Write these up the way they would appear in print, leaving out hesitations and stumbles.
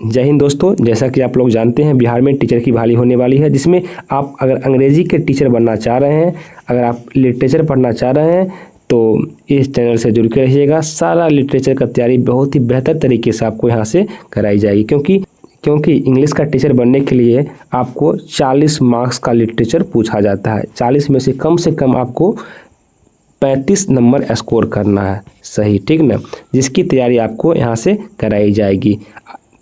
जय हिंद दोस्तों, जैसा कि आप लोग जानते हैं बिहार में टीचर की बहाली होने वाली है, जिसमें आप अगर अंग्रेजी के टीचर बनना चाह रहे हैं, अगर आप लिटरेचर पढ़ना चाह रहे हैं तो इस चैनल से जुड़ के रहिएगा। सारा लिटरेचर का तैयारी बहुत ही बेहतर तरीके से आपको यहाँ से कराई जाएगी, क्योंकि इंग्लिश का टीचर बनने के लिए आपको 40 मार्क्स का लिटरेचर पूछा जाता है। 40 में से कम आपको 35 नंबर स्कोर करना है, सही, ठीक ना, जिसकी तैयारी आपको यहाँ से कराई जाएगी।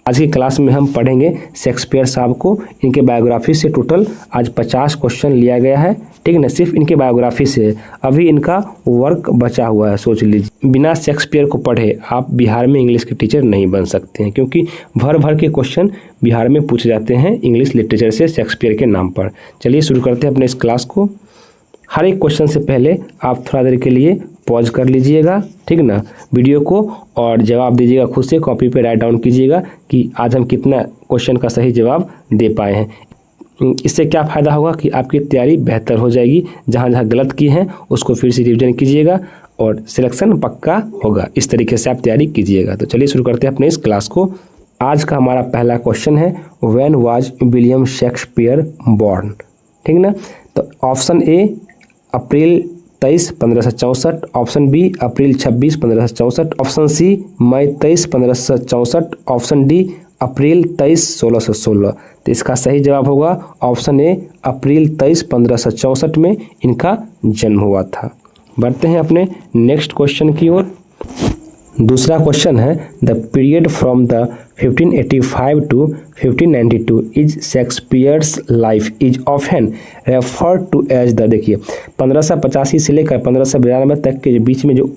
आज की क्लास में हम पढ़ेंगे शेक्सपियर साहब को। इनके बायोग्राफी से टोटल आज 50 क्वेश्चन लिया गया है, ठीक ना, सिर्फ इनके बायोग्राफी से। अभी इनका वर्क बचा हुआ है, सोच लीजिए। बिना शेक्सपियर को पढ़े आप बिहार में इंग्लिश के टीचर नहीं बन सकते हैं, क्योंकि भर भर के क्वेश्चन बिहार में पूछे जाते हैं इंग्लिश लिटरेचर से शेक्सपियर के नाम पर। चलिए शुरू करते हैं अपने इस क्लास को। हर एक क्वेश्चन से पहले आप थोड़ा देर के लिए पॉज कर लीजिएगा, ठीक ना, वीडियो को, और जवाब दीजिएगा खुद से। कॉपी पे राइट डाउन कीजिएगा कि आज हम कितना क्वेश्चन का सही जवाब दे पाए हैं। इससे क्या फ़ायदा होगा कि आपकी तैयारी बेहतर हो जाएगी। जहाँ जहाँ गलत की हैं उसको फिर से रिविजन कीजिएगा और सिलेक्शन पक्का होगा। इस तरीके से आप तैयारी कीजिएगा। तो चलिए शुरू करते हैं अपने इस क्लास को। आज का हमारा पहला क्वेश्चन है, when was William Shakespeare born, ठीक ना। तो option a April 23, 1564, option b April 26, 1564, option c May 23, 1564, option d April 23, 1616। तो इसका सही जवाब होगा ऑप्शन ए अप्रैल 23, 1564 में इनका जन्म हुआ था। बढ़ते हैं अपने नेक्स्ट क्वेश्चन की ओर। दूसरा क्वेश्चन है, the period from the 1585 to 1592 is Shakespeare's life is often referred to as the, देखिए 1585 से लेकर 1592 तक के बीच में जो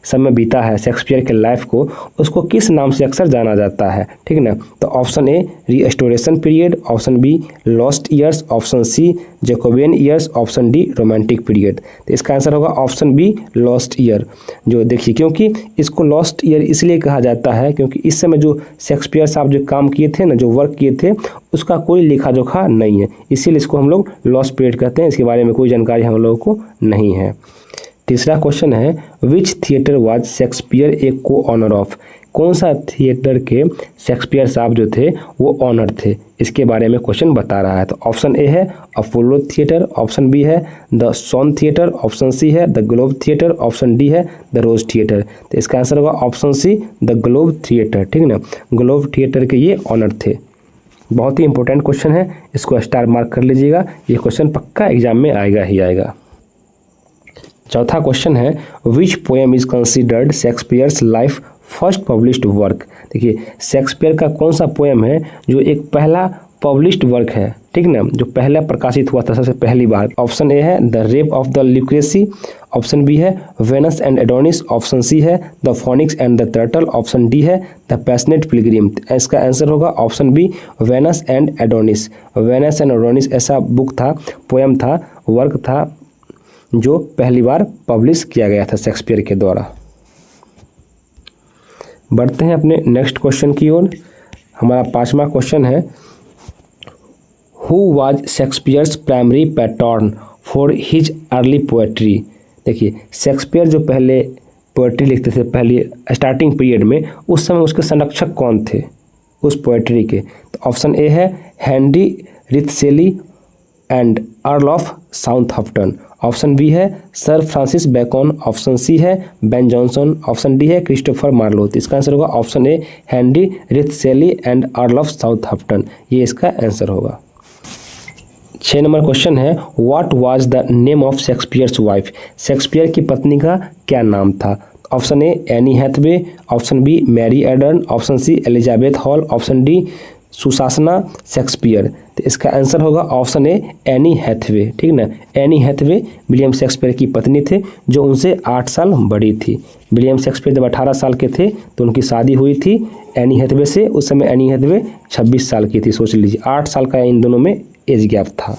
समय बीता है शेक्सपियर के लाइफ को, उसको किस नाम से अक्सर जाना जाता है, ठीक ना। तो option A restoration period, option B lost years, option C Jacobean years, option D romantic period. तो इसका आंसर होगा ऑप्शन बी लॉस्ट ईयर। जो देखिए, क्योंकि इसको लॉस्ट ईयर इसलिए कहा जाता है क्योंकि इस समय जो शेक्सपियर साहब जो काम किए थे ना, जो वर्क किए थे, उसका कोई लेखा जोखा नहीं है, इसीलिए इसको हम लोग लॉस्ट पीरियड कहते हैं। इसके बारे में कोई जानकारी हम लोगों को नहीं है। तीसरा क्वेश्चन है, विच थिएटर वाज शेक्सपियर ए को ऑनर ऑफ, कौन सा थिएटर के शेक्सपियर साहब जो थे वो ऑनर थे, इसके बारे में क्वेश्चन बता रहा है। तो ऑप्शन ए है अपोलो थिएटर, ऑप्शन बी है द सोन थिएटर, ऑप्शन सी है the Globe theatre, option D है द रोज थिएटर। तो इसका आंसर होगा option c the Globe theatre, ठीक ना, ग्लोब थिएटर के ये ऑनर थे। बहुत ही इंपॉर्टेंट क्वेश्चन है, इसको स्टार मार्क कर लीजिएगा, ये क्वेश्चन पक्का एग्जाम में आएगा ही आएगा। चौथा क्वेश्चन है, which poem is considered Shakespeare's life first published work. देखिए, शेक्सपियर का कौन सा पोएम है जो एक पहला पब्लिश्ड वर्क है, ठीक ना, जो पहला प्रकाशित हुआ था सबसे पहली बार। ऑप्शन ए है the Rape of the Lucrece, option B है वेनस एंड एडोनिस, ऑप्शन सी है the Phoenix and the Turtle, option D है द पैशनेट पिलग्रिम। इसका आंसर होगा option b Venus and Adonis. Venus and Adonis ऐसा book था, poem था, work था, जो पहली बार पब्लिश किया गया था शेक्सपियर के द्वारा। बढ़ते हैं अपने नेक्स्ट क्वेश्चन की ओर। हमारा पांचवा क्वेश्चन है, who was Shakespeare's primary pattern for his early poetry. देखिए, शेक्सपियर जो पहले पोएट्री लिखते थे पहले स्टार्टिंग पीरियड में, उस समय उसके संरक्षक कौन थे उस पोएट्री के। तो ऑप्शन ए है Henry Wriothesley and Earl of Southampton, option B है सर फ्रांसिस बेकन, ऑप्शन सी है बेन जॉनसन, ऑप्शन डी है क्रिस्टोफर मार्लो। तो इसका आंसर होगा option a Henry Wriothesley and Earl of Southampton, ये इसका आंसर होगा। 6 नंबर क्वेश्चन है, what was the name of Shakespeare's wife, Shakespeare की पत्नी का क्या नाम था। Option a Anne Hathaway, option b Mary एडर्न, ऑप्शन सी Elizabeth Hall, option d Susanna Shakespeare. तो इसका आंसर होगा ऑप्शन ए एनी हैथवे, ठीक ना। एनी हैथवे विलियम शेक्सपियर की पत्नी थे, जो उनसे 8 साल बड़ी थी। विलियम शेक्सपियर जब 18 साल के थे तो उनकी शादी हुई थी एनी हैथवे से। उस समय एनी हैथवे 26 साल की थी, सोच लीजिए, 8 साल का इन दोनों में एज गैप था।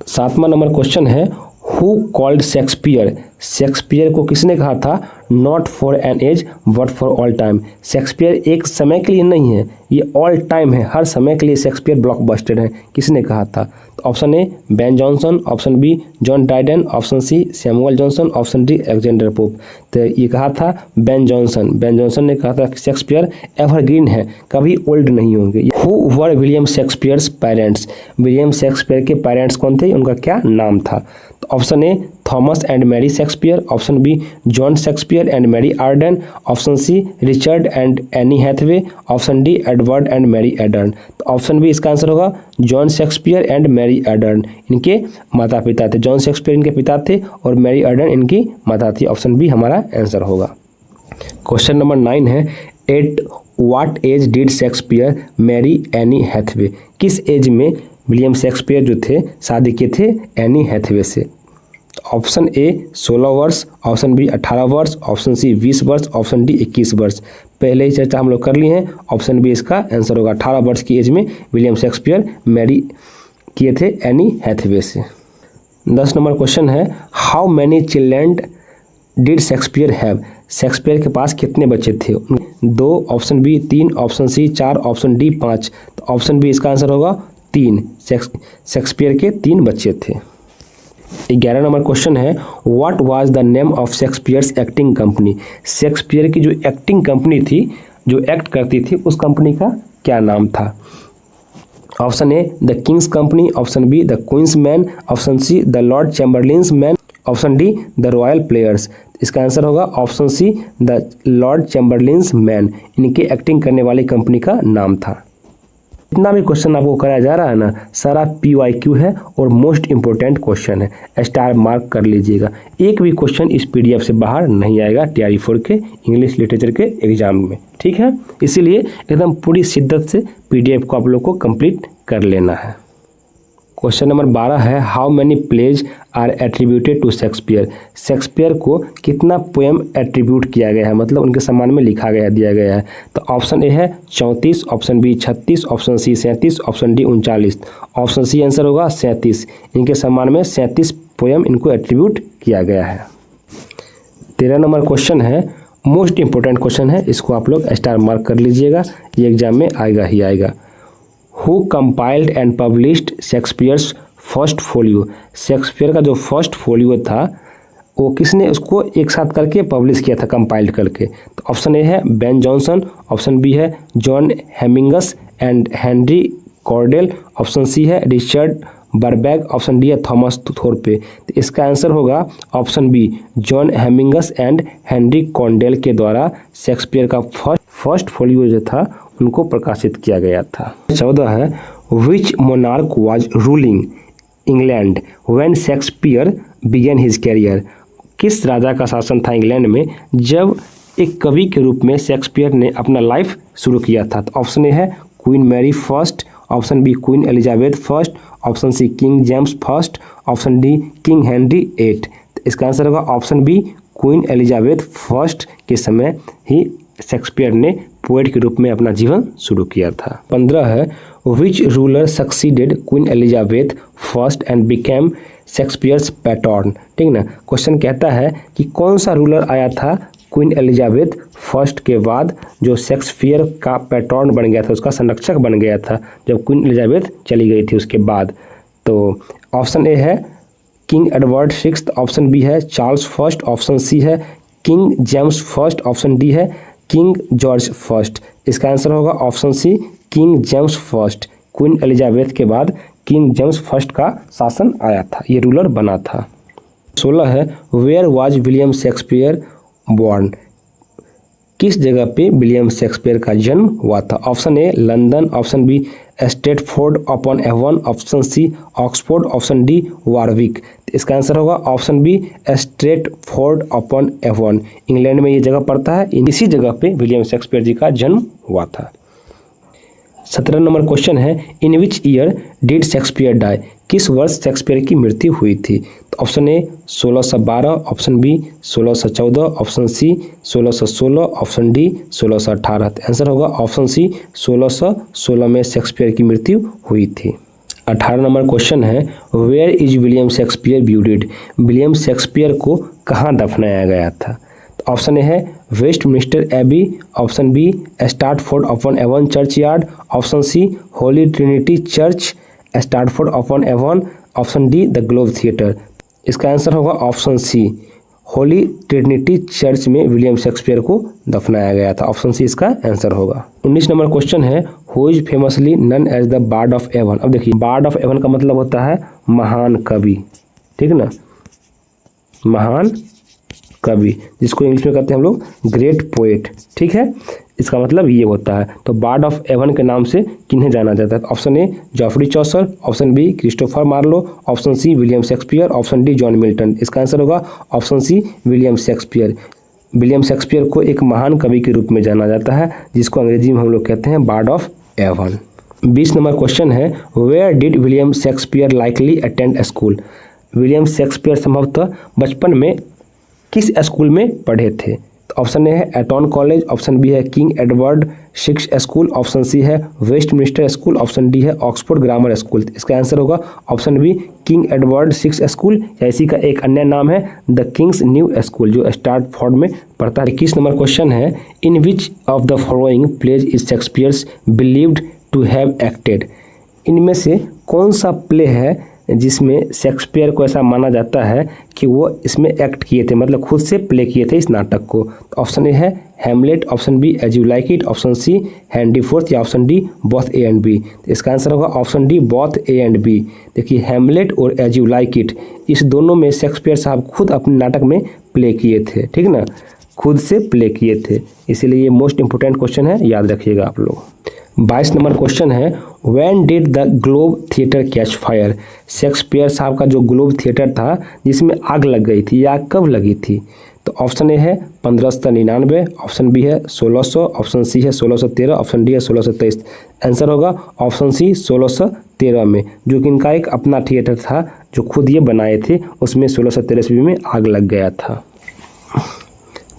7वां नंबर क्वेश्चन है, हु कॉल्ड शेक्सपियर, शेक्सपियर को किसने कहा था not for an age but for all time. Shakespeare एक समय के लिए नहीं है, ये ऑल टाइम है, हर समय के लिए शेक्सपियर ब्लॉकबस्टर है। किसने कहा था? तो option A Ben Jonson, option B John Dryden, option C Samuel Johnson, option D Alexander Pope. तो ये कहा था बेन जॉनसन। बेन जॉनसन ने कहा था कि शेक्सपियर एवरग्रीन है, कभी ओल्ड नहीं होंगे। Who were William Shakespeare's parents? William Shakespeare के पेरेंट्स कौन थे, उनका क्या नाम था? तो option a Thomas and Mary Shakespeare, option B John Shakespeare and Mary Arden, option c Richard and Anne Hathaway, option d Edward and Mary एडर्न। तो ऑप्शन बी इसका आंसर होगा जॉन शेक्सपियर एंड मैरी एडर्न, इनके माता पिता थे। John Shakespeare इनके पिता थे और मैरी एडर्न इनकी माता थी। ऑप्शन बी हमारा आंसर होगा। क्वेश्चन नंबर 9 है, at what age did Shakespeare marry Anne Hathaway? किस एज में विलियम शेक्सपियर जो थे शादी किए थे एनी हैथवे से? ऑप्शन ए 16 वर्ष, ऑप्शन बी 18 वर्ष, ऑप्शन सी 20 वर्ष, ऑप्शन डी 21 वर्ष। पहले ही चर्चा हम लोग कर ली है, ऑप्शन बी इसका आंसर होगा। 18 वर्ष की एज में विलियम शेक्सपियर मैरी किए थे एनी हैथवे से। 10 नंबर क्वेश्चन है, how many children did Shakespeare have? Shakespeare के पास कितने बच्चे थे? 2, option B 3, option C 4, option D 5। तो ऑप्शन बी इसका आंसर होगा 3। शेक्सपियर के 3 बच्चे थे। 11 नंबर क्वेश्चन है, what was the name of Shakespeare's acting company? Shakespeare की जो एक्टिंग कंपनी थी, जो एक्ट करती थी, उस कंपनी का क्या नाम था? Option a the King's Company, option b the Queen's Men, option c the Lord Chamberlain's Men, option d the Royal Players. इसका आंसर होगा option c the Lord Chamberlain's Men, इनके एक्टिंग करने वाली कंपनी का नाम था। जितना भी क्वेश्चन आपको कराया जा रहा है ना, सारा PYQ है और मोस्ट इंपॉर्टेंट क्वेश्चन है, स्टार मार्क कर लीजिएगा। एक भी क्वेश्चन इस PDF से बाहर नहीं आएगा TRE4 के इंग्लिश लिटरेचर के एग्जाम में, ठीक है। इसीलिए एकदम पूरी शिद्दत से PDF को आप लोग को कंप्लीट कर लेना है। क्वेश्चन नंबर 12 है, how many plays are attributed to Shakespeare? Shakespeare को कितना पोएम एट्रीब्यूट किया गया है, मतलब उनके सम्मान में लिखा गया, दिया गया है? तो ऑप्शन ए है 34, option B 36, option C 37, option D 39। Option C answer होगा 37। इनके सम्मान में 37 पोएम इनको एट्रीब्यूट किया गया है। 13 नंबर क्वेश्चन है, मोस्ट इंपॉर्टेंट क्वेश्चन है, इसको आप लोग स्टार मार्क कर लीजिएगा, ये एग्जाम में आएगा ही आएगा। Who compiled and published Shakespeare's first folio? Shakespeare का जो फर्स्ट फोलियो था वो किसने उसको एक साथ करके पब्लिश किया था, कंपाइल्ड करके? तो ऑप्शन ए है बेन जॉनसन, ऑप्शन बी है John Heminges and Henry Condell, option सी है रिचर्ड बर्बैग, ऑप्शन डी है थॉमस थोरपे। तो इसका आंसर होगा option B John Heminges and Henry Condell के द्वारा शेक्सपियर का फर्स्ट फोलियो जो था उनको प्रकाशित किया गया था। 14 है, which monarch was ruling England when Shakespeare began his career? किस राजा का शासन था इंग्लैंड में जब एक कवि के रूप में शेक्सपियर ने अपना लाइफ शुरू किया था? तो ऑप्शन ए है Queen Mary first, option B Queen Elizabeth first, option C King James first, option D King Henry 8। इसका आंसर होगा option B Queen Elizabeth first के समय ही शेक्सपियर ने पोएट के रूप में अपना जीवन शुरू किया था। 15 है, which ruler succeeded queen Elizabeth first and became Shakespeare's pattern? ठीक ना, क्वेश्चन कहता है कि कौन सा रूलर आया था क्वीन एलिजाबेथ फर्स्ट के बाद जो शेक्सपियर का पैटर्न बन गया था, उसका संरक्षक बन गया था जब क्वीन एलिजाबेथ चली गई थी उसके बाद? तो ऑप्शन ए है किंग एडवर्ड 6, ऑप्शन बी है चार्ल्स फर्स्ट, ऑप्शन सी है King James first, option D है किंग जॉर्ज फर्स्ट। इसका आंसर होगा option C King James first. Queen Elizabeth के बाद किंग जेम्स फर्स्ट का शासन आया था, ये रूलर बना था। 16 है, where was William Shakespeare born? किस जगह पे विलियम शेक्सपियर का जन्म हुआ था? Option A London, option B Stratford upon Avon, option C Oxford, option D Warwick. इसका आंसर होगा option B Stratford upon Avon. England में ये जगह पड़ता है, इसी जगह पे विलियम शेक्सपियर जी का जन्म हुआ था। 17 नंबर क्वेश्चन है, in which year did Shakespeare die? किस वर्ष शेक्सपियर की मृत्यु हुई थी? तो option a 1612, option b 1614, option c 1616, option d 1618। Answer होगा ऑप्शन सी 1616 में शेक्सपियर की मृत्यु हुई थी। 18 नंबर क्वेश्चन है, where is William Shakespeare buried? William Shakespeare को कहाँ दफनाया गया था? तो ऑप्शन ए है Westminster Abbey, option b Stratford upon Avon church yard, option c Holy Trinity Church Stratford upon Avon, option d the Globe theatre. इसका answer होगा option c, Holy Trinity Church में विलियम शेक्सपियर को दफनाया गया था। Option C इसका answer होगा। 19 number question है who is famously known as the bard of Avon. अब देखिए बार्ड ऑफ एवन का मतलब होता है महान कवि, ठीक है ना, महान कवि, जिसको इंग्लिश में कहते हैं हम लोग ग्रेट पोएट, ठीक है, इसका मतलब ये होता है। तो बार्ड ऑफ एवन के नाम से किन्हें जाना जाता है? Option A Geoffrey Chaucer, option B Christopher Marlowe, option C William Shakespeare, option D John Milton. इसका आंसर होगा option C William Shakespeare. William Shakespeare को एक महान कवि के रूप में जाना जाता है, जिसको अंग्रेजी में हम लोग कहते हैं bard of Avon. 20 number question है where did William Shakespeare likely attend school. William Shakespeare संभवतः बचपन में किस स्कूल में पढ़े थे? तो ऑप्शन ए है एटॉन कॉलेज, ऑप्शन बी है King Edward six school, option सी है वेस्टमिनिस्टर स्कूल, ऑप्शन डी है ऑक्सफोर्ड ग्रामर स्कूल। इसका आंसर होगा option B King Edward six school, या इसी का एक अन्य नाम है द किंग्स न्यू स्कूल, जो स्टार्टफोर्ड में पढ़ता है। 21 नंबर क्वेश्चन है in which of the following plays is Shakespeare's believed to have acted. इनमें से कौन सा प्ले है जिसमें शेक्सपियर को ऐसा माना जाता है कि वो इसमें एक्ट किए थे, मतलब खुद से प्ले किए थे इस नाटक को? तो ऑप्शन ए है Hamlet, option b as you like it, option c Henry fourth, या option d both a and b. तो इसका आंसर होगा option d both a and b. देखिए हैमलेट और एज यू लाइक इट, इस दोनों में शेक्सपियर साहब खुद अपने नाटक में प्ले किए थे, ठीक ना, खुद से प्ले किए थे, इसीलिए ये मोस्ट इंपोर्टेंट क्वेश्चन है, याद रखिएगा आप लोग। 22 नंबर क्वेश्चन है when did the Globe theatre catch fire. Shakespeare साहब का जो ग्लोब थिएटर था जिसमें आग लग गई थी, या कब लगी थी? तो ऑप्शन ए है 1599, ऑप्शन बी है 1600, ऑप्शन सी है 1613, ऑप्शन डी है 1623। आंसर होगा ऑप्शन सी 1613 में, जो कि इनका एक अपना थिएटर था जो खुद ये बनाए थे, उसमें 1613 ईस्वी में आग लग गया था।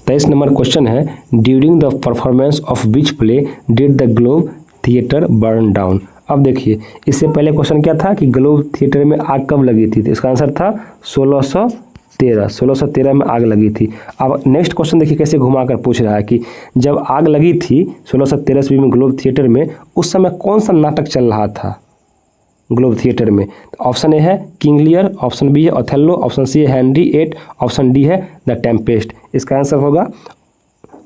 23 नंबर क्वेश्चन है during the performance of which play did the Globe theatre burn down. अब देखिए इससे पहले क्वेश्चन क्या था कि ग्लोब थिएटर में आग कब लगी थी? तो इसका आंसर था 1613 में आग लगी थी। अब नेक्स्ट क्वेश्चन देखिए कैसे घुमाकर पूछ रहा है कि जब आग लगी थी 1613 ईस्वी में ग्लोब थिएटर में, उस समय कौन सा नाटक चल रहा था ग्लोब थिएटर में? तो ऑप्शन ए है किंग लियर, ऑप्शन बी है ओथेलो, ऑप्शन सी है हेनरी VIII, ऑप्शन डी है द टेम्पेस्ट। इसका आंसर होगा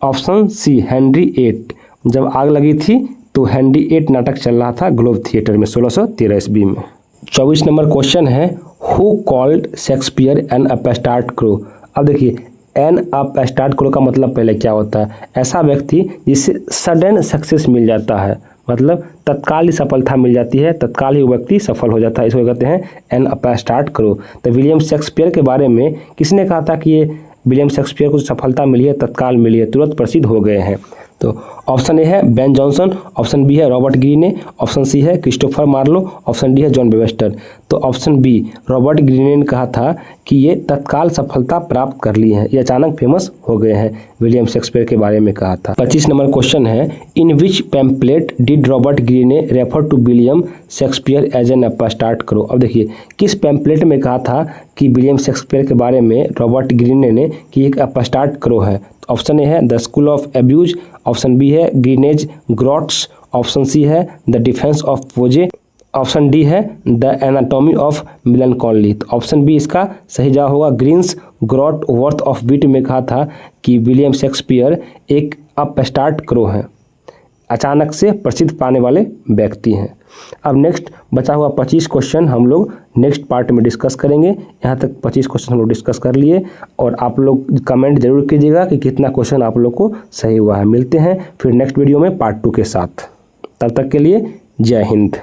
ऑप्शन सी हेनरी VIII। जब आग लगी थी तो हेनरी VIII नाटक चल रहा था ग्लोब थिएटर में 1613 ईस्वी में। 24 नंबर क्वेश्चन है who called Shakespeare N upstart crow. अब देखिए एन अपस्टार्ट क्रो का मतलब पहले क्या होता है? ऐसा व्यक्ति जिससे सडन सक्सेस मिल जाता है, मतलब तत्काल ही सफलता मिल जाती है, तत्काल ही वो व्यक्ति सफल हो जाता है, इसको कहते हैं एन अपस्टार्ट क्रो। तो विलियम शेक्सपियर के बारे में किसने कहा था कि ये विलियम शेक्सपियर को सफलता मिली है, तत्काल मिली है, तुरंत प्रसिद्ध हो गए हैं? तो ऑप्शन ए है बेन जॉनसन, ऑप्शन बी है रॉबर्ट ग्रीने, ऑप्शन सी है क्रिस्टोफर मार्लो, ऑप्शन डी है जॉन वेबस्टर। तो ऑप्शन बी रॉबर्ट ग्रीने ने कहा था कि ये तत्काल सफलता प्राप्त कर ली है, ये अचानक फेमस हो गए हैं, विलियम शेक्सपियर के बारे में कहा था। 25 नंबर क्वेश्चन है in which pamphlet did Robert Greene refer to William Shakespeare as an upstart crow. अब देखिए किस पैम्पलेट में कहा था कि विलियम शेक्सपियर के बारे में रॉबर्ट ग्रीने ने कि एक अपस्टार्ट क्रो है? ऑप्शन ए है the School of Abuse, option B है ग्रीनेज ग्रॉट्स, ऑप्शन सी है the Defence of Poesy, option D है द एनाटॉमी ऑफ मेलनकॉली। तो ऑप्शन बी इसका सही जवाब होगा Greene's Groatsworth of wit में कहा था कि विलियम शेक्सपियर एक अपस्टार्ट क्रो है, अचानक से प्रसिद्ध पाने वाले व्यक्ति हैं। अब नेक्स्ट बचा हुआ 25 क्वेश्चन हम लोग नेक्स्ट पार्ट में डिस्कस करेंगे। यहाँ तक 25 क्वेश्चन हम लोग डिस्कस कर लिए, और आप लोग कमेंट जरूर कीजिएगा कि कितना क्वेश्चन आप लोग को सही हुआ है। मिलते हैं फिर नेक्स्ट वीडियो में पार्ट 2 के साथ, तब तक के लिए जय हिंद।